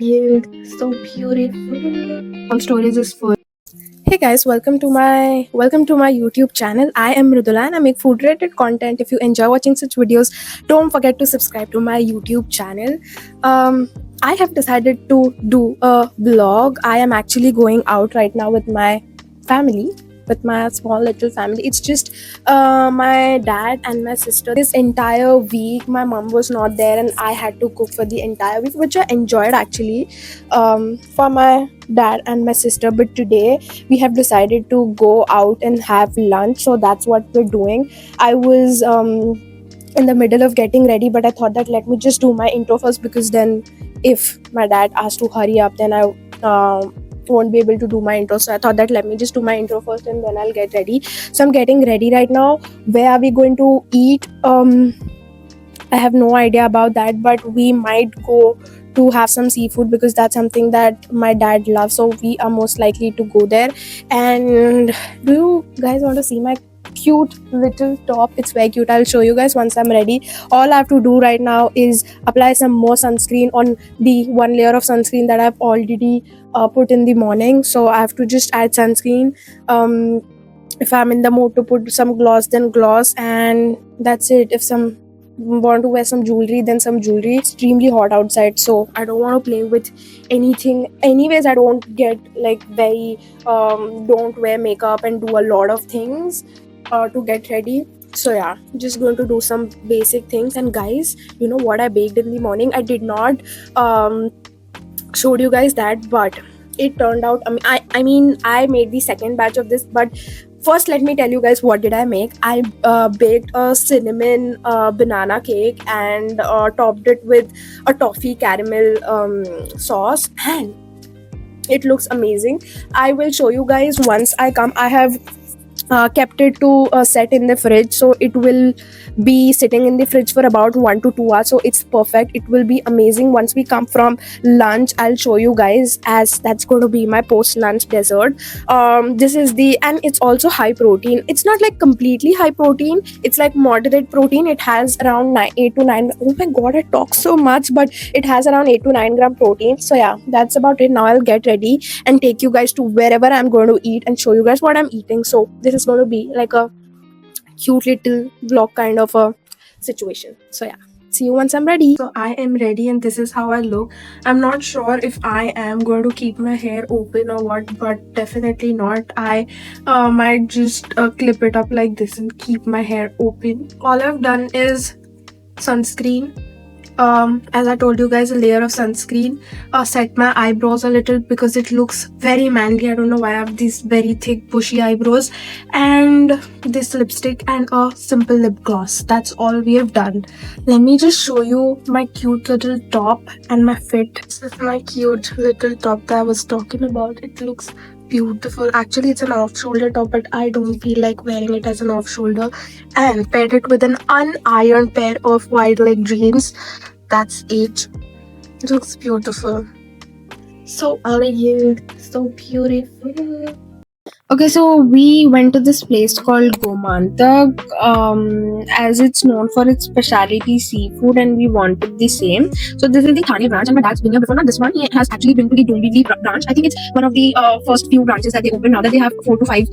You so beautiful. All storage is full. Hey guys, welcome to my YouTube channel. I am Mridula and I make food related content. If you enjoy watching such videos, don't forget to subscribe to my YouTube channel. I have decided to do a vlog. I am actually going out right now with my family, with my small little family. It's just my dad and my sister. This entire week my mom was not there and I had to cook for the entire week, which I enjoyed actually, for my dad and my sister. But today we have decided to go out and have lunch, so that's what we're doing. I was in the middle of getting ready, but I thought that let me just do my intro first, because then if my dad asked to hurry up, then I won't be able to do my intro. So I thought that let me just do my intro first and then I'll get ready. So I'm getting ready right now. Where are we going to eat? I have no idea about that, but we might go to have some seafood because that's something that my dad loves. So we are most likely to go there. And do you guys want to see my cute little top? It's very cute. I'll show you guys once I'm ready. All I have to do right now is apply some more sunscreen on the one layer of sunscreen that I've already put in the morning. So I have to just add sunscreen. If I'm in the mood to put some gloss, then gloss, and that's it. If some want to wear some jewelry, then some jewelry. Extremely hot outside, so I don't want to play with anything. Anyways, I don't get like very don't wear makeup and do a lot of things to get ready. So yeah, just going to do some basic things. And guys, you know what I baked in the morning? I did not showed you guys that, but it turned out, I mean I made the second batch of this, but first let me tell you guys what did I make. I baked a cinnamon banana cake and topped it with a toffee caramel sauce, and it looks amazing. I will show you guys once I come. I have kept it to set in the fridge, so it will be sitting in the fridge for about 1 to 2 hours, so it's perfect. It will be amazing once we come from lunch. I'll show you guys, as that's going to be my post lunch dessert. This is the, and it's also high protein. It's not like completely high protein, it's like moderate protein. It has around 8 to 9, oh my god, I talk so much, but it has around 8 to 9 gram protein. So yeah, that's about it. Now I'll get ready and take you guys to wherever I'm going to eat and show you guys what I'm eating. So this is going to be like a cute little vlog kind of a situation. So yeah, see you once I'm ready. So I am ready and this is how I look. I'm not sure if I am going to keep my hair open or what, but definitely not. I might just clip it up like this and keep my hair open. All I've done is sunscreen, as I told you guys, a layer of sunscreen, set my eyebrows a little because it looks very manly. I don't know why I have these very thick bushy eyebrows, and this lipstick and a simple lip gloss. That's all we have done. Let me just show you my cute little top and my fit. This is my cute little top that I was talking about. It looks beautiful. Actually, it's an off-shoulder top, but I don't feel like wearing it as an off-shoulder. And paired it with an unironed pair of wide leg jeans. That's it. It looks beautiful. So elegant, so beautiful. Okay, so we went to this place called Gomantak, as it's known for its specialty seafood, and we wanted the same. So this is the Thane branch, and my dad's been here before. Not this one. He has actually been to the Dombivli branch. I think it's one of the first few branches that they opened. Now that they have 4 to 5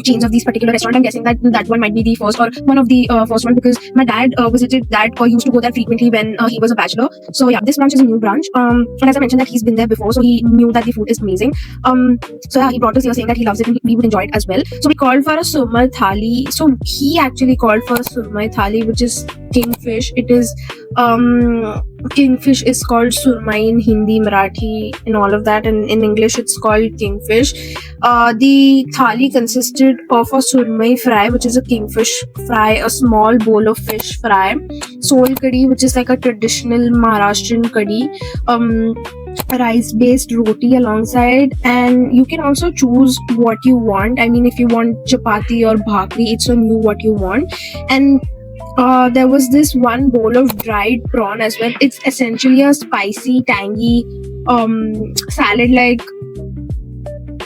chains of these particular restaurant, I'm guessing that that one might be the first or one of the first one, because my dad visited that or used to go there frequently when he was a bachelor. So yeah, this branch is a new branch, and as I mentioned that he's been there before, so he knew that the food is amazing. So yeah, he brought us here saying that he loves it and we would enjoy it as well. So we called for a surmai thali. So he actually called for a surmai thali, which is kingfish. It is kingfish is called surmai in Hindi, Marathi, and all of that, and in English it's called kingfish. The thali consisted of a surmai fry, which is a kingfish fry, a small bowl of fish fry, sol kadhi, which is like a traditional Maharashtrian kadhi, rice based roti alongside, and you can also choose what you want. I mean, if you want chapati or bhakri, it's on you what you want. And there was this one bowl of dried prawn as well. It's essentially a spicy, tangy salad like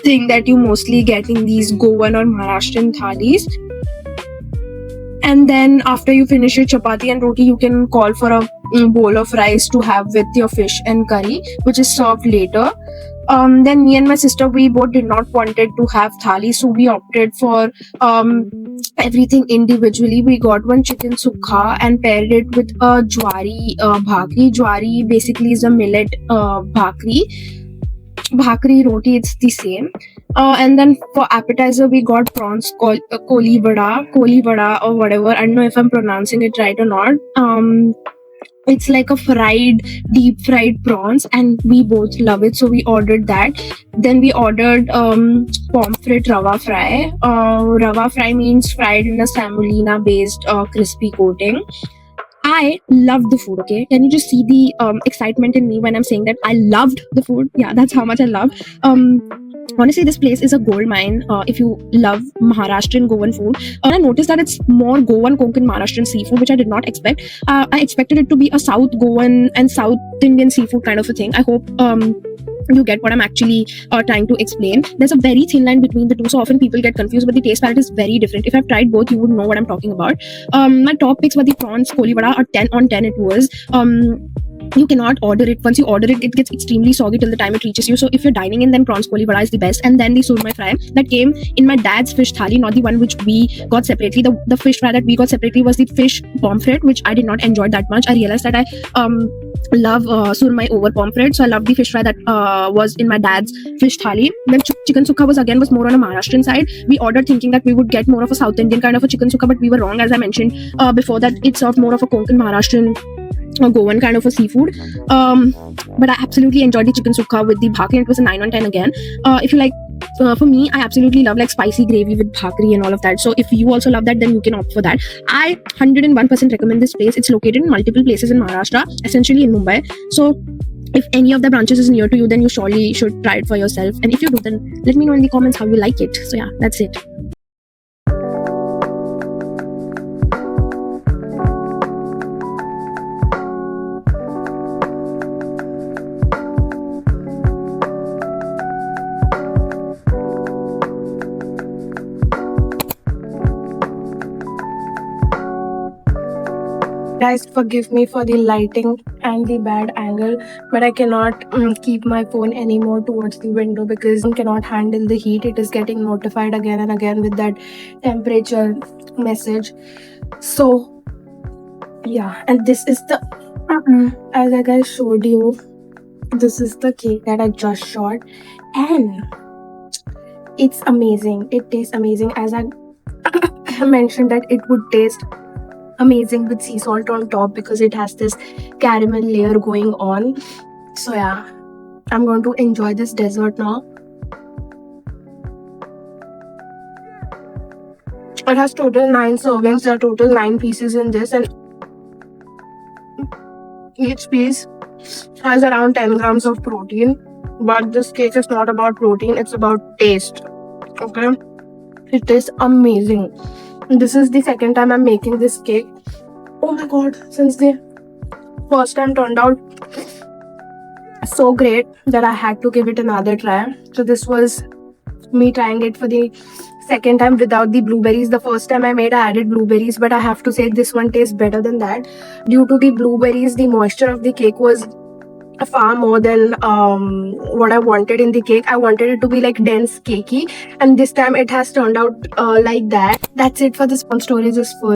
thing that you mostly get in these Goan or Maharashtrian thalis. And then after you finish your chapati and roti, you can call for a bowl of rice to have with your fish and curry, which is served later. Then me and my sister, we both did not wanted to have thali, so we opted for everything individually. We got one chicken sukha and paired it with a jwari bhakri. Jwari basically is a millet bhakri. Bhakri roti, it's the same. And then for appetizer, we got prawns, koli vada or whatever. I don't know if I'm pronouncing it right or not. It's like a deep fried prawns, and we both love it, so we ordered that. Then we ordered pomfret rava fry. Rava fry means fried in a semolina based crispy coating. I loved the food. Okay, can you just see the excitement in me when I'm saying that I loved the food? Yeah, that's how much I loved. Honestly, this place is a gold mine if you love Maharashtrian Goan food. I noticed that it's more Goan, Konkan, Maharashtrian seafood, which I did not expect. I expected it to be a South Goan and South Indian seafood kind of a thing. I hope you get what I'm actually trying to explain. There's a very thin line between the two, so often people get confused, but the taste palette is very different. If I've tried both, you would know what I'm talking about. My top picks were the prawns koli vada, a 10 on 10 it was. You cannot order it. Once you order it, it gets extremely soggy till the time it reaches you. So if you're dining in, then prawns koli vada is the best. And then the surmai fry that came in my dad's fish thali, not the one which we got separately. The fish fry that we got separately was the fish pomfret, which I did not enjoy that much. I realized that I love surmai over pomfret, so I love the fish fry that was in my dad's fish thali. Then chicken sukha was more on a Maharashtrian side. We ordered thinking that we would get more of a South Indian kind of a chicken sukha, but we were wrong. As I mentioned before, that it's served more of a Konkan Maharashtrian Goan kind of a seafood. But I absolutely enjoyed the chicken sukha with the bhakri, and it was a 9 on 10 again. If you like, for me, I absolutely love like spicy gravy with bhakri and all of that. So if you also love that, then you can opt for that. I 101% recommend this place. It's located in multiple places in Maharashtra, essentially in Mumbai. So if any of the branches is near to you, then you surely should try it for yourself. And if you do, then let me know in the comments how you like it. So yeah, that's it. Guys, forgive me for the lighting and the bad angle, but I cannot keep my phone anymore towards the window because I cannot handle the heat. It is getting notified again and again with that temperature message. So yeah, and this is the as I guys showed you, this is the cake that I just shot, and it's amazing. It tastes amazing. As I mentioned that it would taste amazing with sea salt on top because it has this caramel layer going on. So yeah, I'm going to enjoy this dessert now. It has total 9 servings. There are total 9 pieces in this, and each piece has around 10 grams of protein. But this cake is not about protein, it's about taste. Okay, it tastes amazing. This is the second time I'm making this cake. Oh my god, since the first time turned out so great that I had to give it another try. So this was me trying it for the second time without the blueberries. The first time I made, I added blueberries, but I have to say this one tastes better than that. Due to the blueberries, the moisture of the cake was far more than what I wanted in the cake. I wanted it to be like dense cakey, and this time it has turned out like that. That's it for this one. Storage is full.